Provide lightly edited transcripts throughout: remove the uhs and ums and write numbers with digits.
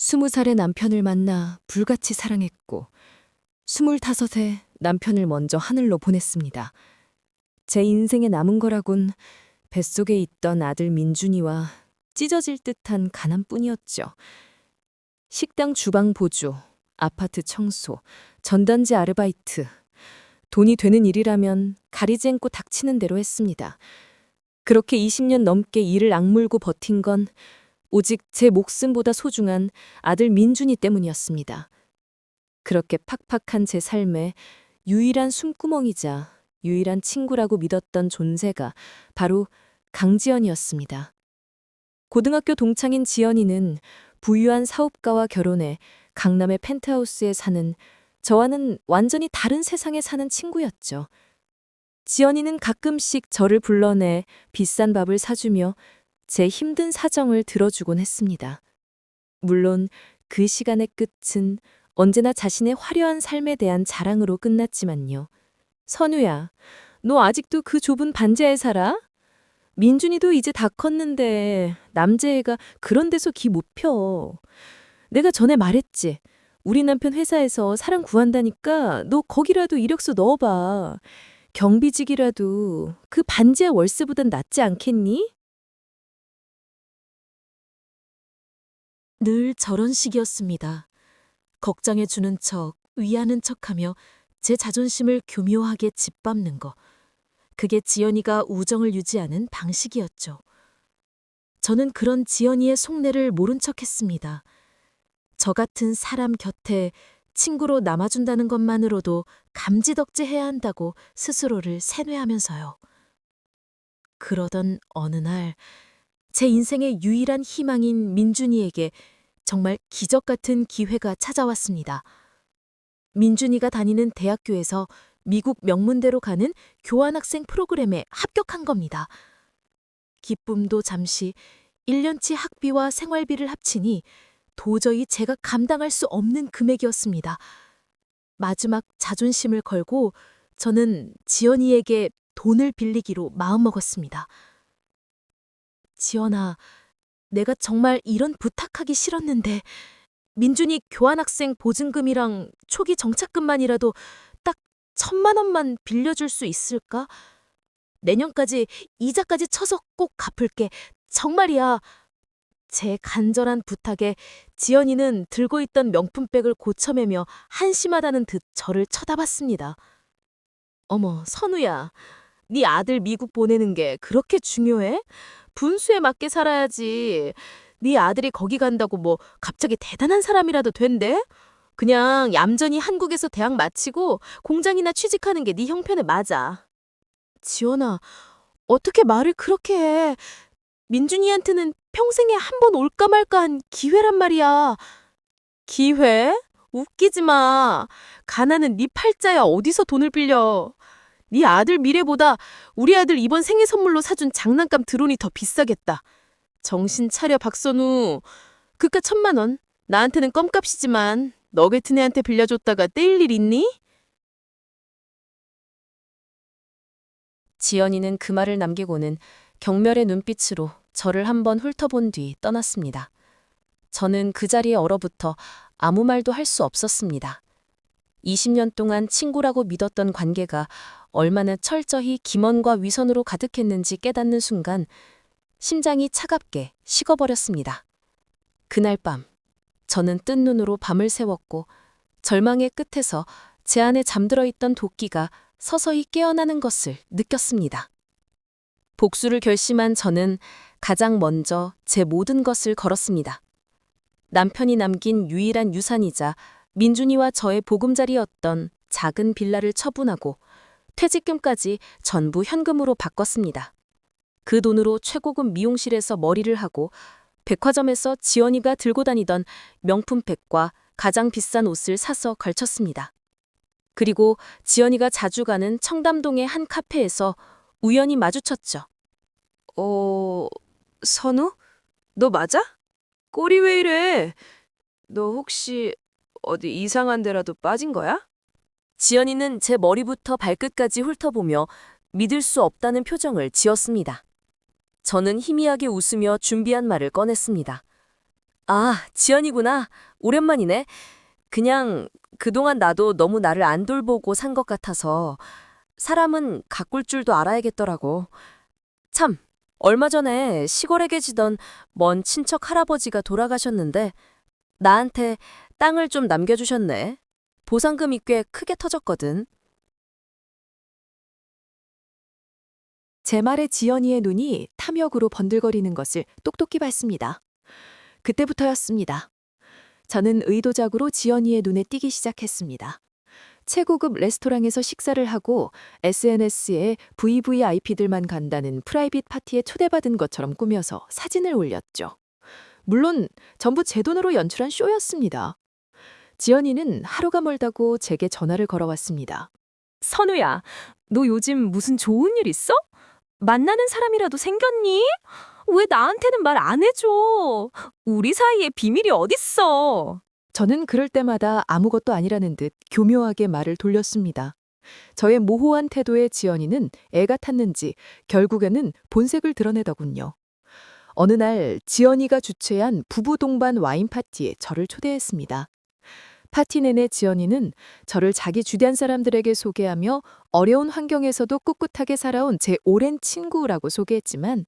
20살의 남편을 만나 불같이 사랑했고 25에 남편을 먼저 하늘로 보냈습니다. 제 인생에 남은 거라곤 뱃속에 있던 아들 민준이와 찢어질 듯한 가난뿐이었죠. 식당 주방 보조, 아파트 청소, 전단지 아르바이트. 돈이 되는 일이라면 가리지 않고 닥치는 대로 했습니다. 그렇게 20년 넘게 일을 악물고 버틴 건 오직 제 목숨보다 소중한 아들 민준이 때문이었습니다. 그렇게 팍팍한 제 삶에 유일한 숨구멍이자 유일한 친구라고 믿었던 존재가 바로 강지연이었습니다. 고등학교 동창인 지연이는 부유한 사업가와 결혼해 강남의 펜트하우스에 사는 저와는 완전히 다른 세상에 사는 친구였죠. 지연이는 가끔씩 저를 불러내 비싼 밥을 사주며 제 힘든 사정을 들어주곤 했습니다. 물론 그 시간의 끝은 언제나 자신의 화려한 삶에 대한 자랑으로 끝났지만요. 선우야, 너 아직도 그 좁은 반지하에 살아? 민준이도 이제 다 컸는데 남자애가 그런 데서 기 못 펴. 내가 전에 말했지. 우리 남편 회사에서 사람 구한다니까 너 거기라도 이력서 넣어봐. 경비직이라도 그 반지하 월세보단 낫지 않겠니? 늘 저런 식이었습니다. 걱정해주는 척, 위하는 척하며 제 자존심을 교묘하게 짓밟는 거. 그게 지연이가 우정을 유지하는 방식이었죠. 저는 그런 지연이의 속내를 모른 척했습니다. 저 같은 사람 곁에 친구로 남아준다는 것만으로도 감지덕지해야 한다고 스스로를 세뇌하면서요. 그러던 어느 날, 제 인생의 유일한 희망인 민준이에게 정말 기적 같은 기회가 찾아왔습니다. 민준이가 다니는 대학교에서 미국 명문대로 가는 교환학생 프로그램에 합격한 겁니다. 기쁨도 잠시 1년치 학비와 생활비를 합치니 도저히 제가 감당할 수 없는 금액이었습니다. 마지막 자존심을 걸고 저는 지연이에게 돈을 빌리기로 마음먹었습니다. 지연아, 내가 정말 이런 부탁하기 싫었는데 민준이 교환학생 보증금이랑 초기 정착금만이라도 딱 1,000만 원만 빌려줄 수 있을까? 내년까지 이자까지 쳐서 꼭 갚을게. 정말이야. 제 간절한 부탁에 지연이는 들고 있던 명품백을 고쳐매며 한심하다는 듯 저를 쳐다봤습니다. 어머, 선우야. 네 아들 미국 보내는 게 그렇게 중요해? 분수에 맞게 살아야지. 네 아들이 거기 간다고 뭐 갑자기 대단한 사람이라도 된대? 그냥 얌전히 한국에서 대학 마치고 공장이나 취직하는 게 네 형편에 맞아. 지연아, 어떻게 말을 그렇게 해? 민준이한테는 평생에 한 번 올까 말까한 기회란 말이야. 기회? 웃기지 마. 가난은 네 팔자야. 어디서 돈을 빌려. 네 아들 미래보다 우리 아들 이번 생일 선물로 사준 장난감 드론이 더 비싸겠다. 정신 차려 박선우. 그깟 1,000만 원. 나한테는 껌값이지만 너 같은 애한테 빌려줬다가 떼일 일 있니? 지연이는 그 말을 남기고는 경멸의 눈빛으로 저를 한번 훑어본 뒤 떠났습니다. 저는 그 자리에 얼어붙어 아무 말도 할 수 없었습니다. 20년 동안 친구라고 믿었던 관계가 얼마나 철저히 기먼과 위선으로 가득했는지 깨닫는 순간 심장이 차갑게 식어버렸습니다. 그날 밤, 저는 뜬 눈으로 밤을 새웠고 절망의 끝에서 제 안에 잠들어 있던 도끼가 서서히 깨어나는 것을 느꼈습니다. 복수를 결심한 저는 가장 먼저 제 모든 것을 걸었습니다. 남편이 남긴 유일한 유산이자 민준이와 저의 보금자리였던 작은 빌라를 처분하고 퇴직금까지 전부 현금으로 바꿨습니다. 그 돈으로 최고급 미용실에서 머리를 하고 백화점에서 지연이가 들고 다니던 명품백과 가장 비싼 옷을 사서 걸쳤습니다. 그리고 지연이가 자주 가는 청담동의 한 카페에서 우연히 마주쳤죠. 선우? 너 맞아? 꼴이 왜 이래? 너 혹시 어디 이상한 데라도 빠진 거야? 지연이는 제 머리부터 발끝까지 훑어보며 믿을 수 없다는 표정을 지었습니다. 저는 희미하게 웃으며 준비한 말을 꺼냈습니다. 아, 지연이구나. 오랜만이네. 그냥 그동안 나도 너무 나를 안 돌보고 산 것 같아서 사람은 가꿀 줄도 알아야겠더라고. 참, 얼마 전에 시골에 계시던 먼 친척 할아버지가 돌아가셨는데 나한테 땅을 좀 남겨주셨네. 보상금이 꽤 크게 터졌거든. 제 말에 지연이의 눈이 탐욕으로 번들거리는 것을 똑똑히 봤습니다. 그때부터였습니다. 저는 의도적으로 지연이의 눈에 띄기 시작했습니다. 최고급 레스토랑에서 식사를 하고 SNS에 VVIP들만 간다는 프라이빗 파티에 초대받은 것처럼 꾸며서 사진을 올렸죠. 물론 전부 제 돈으로 연출한 쇼였습니다. 지연이는 하루가 멀다고 제게 전화를 걸어왔습니다. 선우야, 너 요즘 무슨 좋은 일 있어? 만나는 사람이라도 생겼니? 왜 나한테는 말 안 해줘? 우리 사이에 비밀이 어딨어? 저는 그럴 때마다 아무것도 아니라는 듯 교묘하게 말을 돌렸습니다. 저의 모호한 태도에 지연이는 애가 탔는지 결국에는 본색을 드러내더군요. 어느 날 지연이가 주최한 부부 동반 와인 파티에 저를 초대했습니다. 파티 내내 지연이는 저를 자기 주변 사람들에게 소개하며 어려운 환경에서도 꿋꿋하게 살아온 제 오랜 친구라고 소개했지만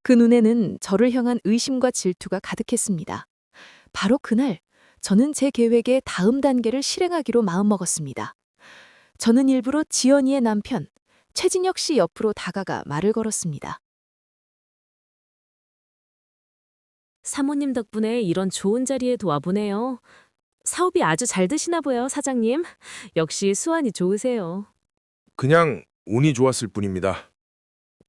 그 눈에는 저를 향한 의심과 질투가 가득했습니다. 바로 그날 저는 제 계획의 다음 단계를 실행하기로 마음먹었습니다. 저는 일부러 지연이의 남편 최진혁 씨 옆으로 다가가 말을 걸었습니다. 사모님 덕분에 이런 좋은 자리에도 와보네요. 사업이 아주 잘 되시나 보여, 사장님. 역시 수완이 좋으세요. 그냥 운이 좋았을 뿐입니다.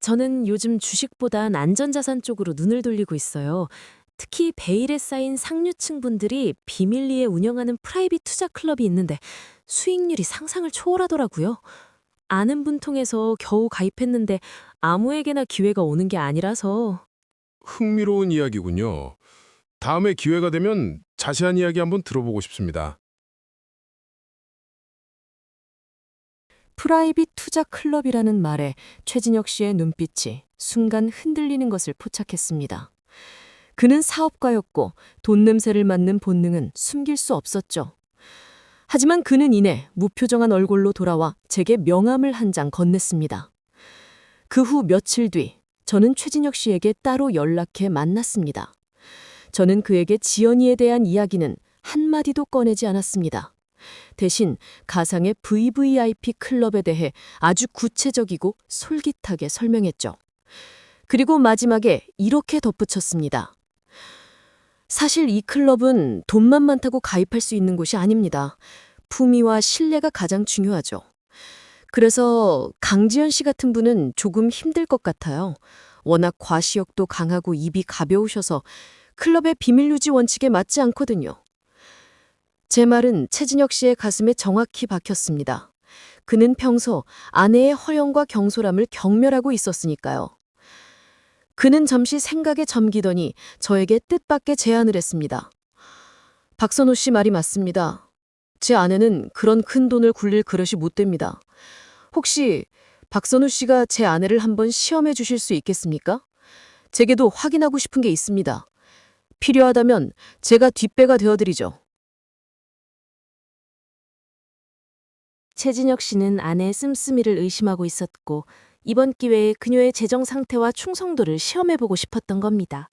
저는 요즘 주식보단 안전자산 쪽으로 눈을 돌리고 있어요. 특히 베일에 쌓인 상류층 분들이 비밀리에 운영하는 프라이빗 투자 클럽이 있는데 수익률이 상상을 초월하더라고요. 아는 분 통해서 겨우 가입했는데 아무에게나 기회가 오는 게 아니라서. 흥미로운 이야기군요. 다음에 기회가 되면 자세한 이야기 한번 들어보고 싶습니다. 프라이빗 투자 클럽이라는 말에 최진혁 씨의 눈빛이 순간 흔들리는 것을 포착했습니다. 그는 사업가였고 돈 냄새를 맡는 본능은 숨길 수 없었죠. 하지만 그는 이내 무표정한 얼굴로 돌아와 제게 명함을 한 장 건넸습니다. 그 후 며칠 뒤 저는 최진혁 씨에게 따로 연락해 만났습니다. 저는 그에게 지연이에 대한 이야기는 한마디도 꺼내지 않았습니다. 대신 가상의 VVIP 클럽에 대해 아주 구체적이고 솔깃하게 설명했죠. 그리고 마지막에 이렇게 덧붙였습니다. 사실 이 클럽은 돈만 많다고 가입할 수 있는 곳이 아닙니다. 품위와 신뢰가 가장 중요하죠. 그래서 강지연 씨 같은 분은 조금 힘들 것 같아요. 워낙 과시욕도 강하고 입이 가벼우셔서 클럽의 비밀 유지 원칙에 맞지 않거든요. 제 말은 최진혁 씨의 가슴에 정확히 박혔습니다. 그는 평소 아내의 허영과 경솔함을 경멸하고 있었으니까요. 그는 잠시 생각에 잠기더니 저에게 뜻밖의 제안을 했습니다. 박선호 씨 말이 맞습니다. 제 아내는 그런 큰 돈을 굴릴 그릇이 못 됩니다. 혹시 박선우 씨가 제 아내를 한번 시험해 주실 수 있겠습니까? 제게도 확인하고 싶은 게 있습니다. 필요하다면 제가 뒷배가 되어드리죠. 최진혁 씨는 아내의 씀씀이를 의심하고 있었고 이번 기회에 그녀의 재정 상태와 충성도를 시험해보고 싶었던 겁니다.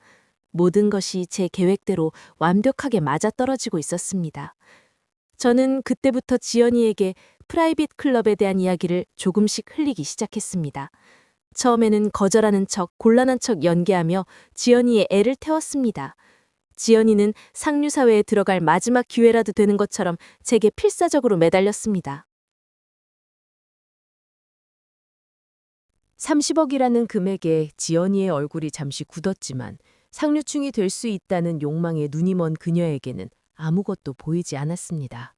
모든 것이 제 계획대로 완벽하게 맞아떨어지고 있었습니다. 저는 그때부터 지연이에게 프라이빗 클럽에 대한 이야기를 조금씩 흘리기 시작했습니다. 처음에는 거절하는 척, 곤란한 척 연기하며 지연이의 애를 태웠습니다. 지연이는 상류사회에 들어갈 마지막 기회라도 되는 것처럼 제게 필사적으로 매달렸습니다. 30억이라는 금액에 지연이의 얼굴이 잠시 굳었지만 상류층이 될 수 있다는 욕망에 눈이 먼 그녀에게는 아무것도 보이지 않았습니다.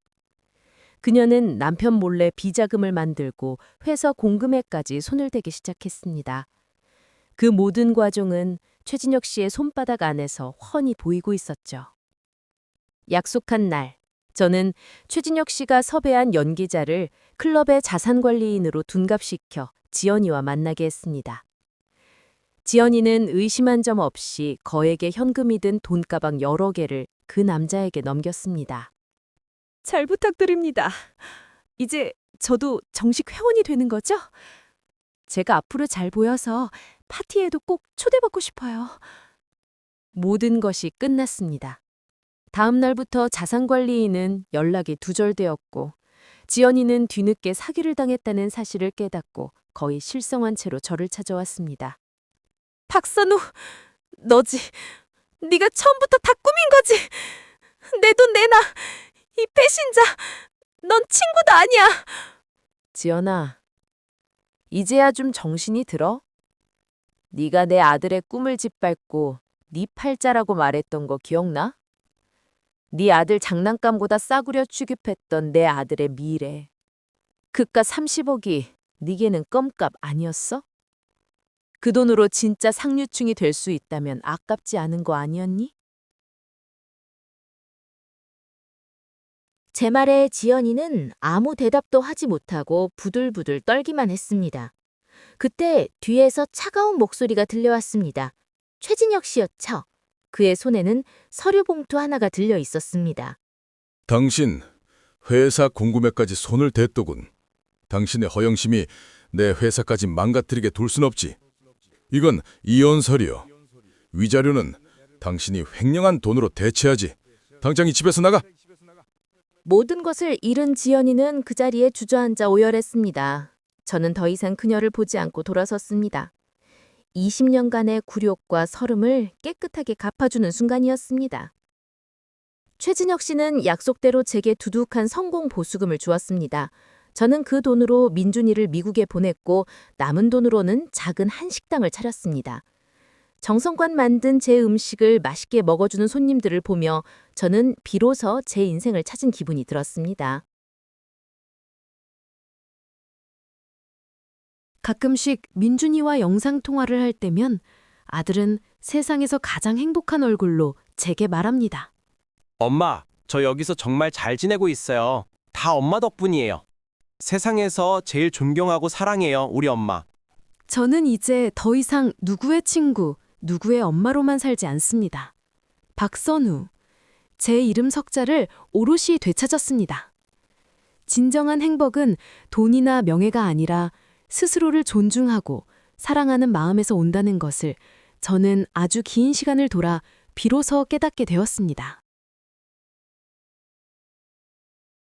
그녀는 남편 몰래 비자금을 만들고 회사 공금에까지 손을 대기 시작했습니다. 그 모든 과정은 최진혁 씨의 손바닥 안에서 훤히 보이고 있었죠. 약속한 날, 저는 최진혁 씨가 섭외한 연기자를 클럽의 자산관리인으로 둔갑시켜 지연이와 만나게 했습니다. 지연이는 의심한 점 없이 거액의 현금이 든 돈가방 여러 개를 그 남자에게 넘겼습니다. 잘 부탁드립니다. 이제 저도 정식 회원이 되는 거죠? 제가 앞으로 잘 보여서 파티에도 꼭 초대받고 싶어요. 모든 것이 끝났습니다. 다음 날부터 자산관리인은 연락이 두절되었고 지연이는 뒤늦게 사기를 당했다는 사실을 깨닫고 거의 실성한 채로 저를 찾아왔습니다. 박선우, 너지. 네가 처음부터 다 꾸민 거지. 내 돈 내놔. 이 배신자. 넌 친구도 아니야. 지연아, 이제야 좀 정신이 들어? 네가 내 아들의 꿈을 짓밟고 네 팔자라고 말했던 거 기억나? 네 아들 장난감보다 싸구려 취급했던 내 아들의 미래. 그깟 30억이 네게는 껌값 아니었어? 그 돈으로 진짜 상류층이 될 수 있다면 아깝지 않은 거 아니었니? 제 말에 지연이는 아무 대답도 하지 못하고 부들부들 떨기만 했습니다. 그때 뒤에서 차가운 목소리가 들려왔습니다. 최진혁 씨였죠. 그의 손에는 서류 봉투 하나가 들려 있었습니다. 당신 회사 궁금해까지 손을 댔더군. 당신의 허영심이 내 회사까지 망가뜨리게 둘 순 없지. 이건 이혼 서류. 위자료는 당신이 횡령한 돈으로 대체하지. 당장 이 집에서 나가. 모든 것을 잃은 지연이는 그 자리에 주저앉아 오열했습니다. 저는 더 이상 그녀를 보지 않고 돌아섰습니다. 20년간의 굴욕과 서름을 깨끗하게 갚아주는 순간이었습니다. 최진혁 씨는 약속대로 제게 두둑한 성공 보수금을 주었습니다. 저는 그 돈으로 민준이를 미국에 보냈고 남은 돈으로는 작은 한식당을 차렸습니다. 정성껏 만든 제 음식을 맛있게 먹어주는 손님들을 보며 저는 비로소 제 인생을 찾은 기분이 들었습니다. 가끔씩 민준이와 영상통화를 할 때면 아들은 세상에서 가장 행복한 얼굴로 제게 말합니다. 엄마, 저 여기서 정말 잘 지내고 있어요. 다 엄마 덕분이에요. 세상에서 제일 존경하고 사랑해요, 우리 엄마. 저는 이제 더 이상 누구의 친구, 누구의 엄마로만 살지 않습니다. 박선우, 제 이름 석자를 오롯이 되찾았습니다. 진정한 행복은 돈이나 명예가 아니라 스스로를 존중하고 사랑하는 마음에서 온다는 것을 저는 아주 긴 시간을 돌아 비로소 깨닫게 되었습니다.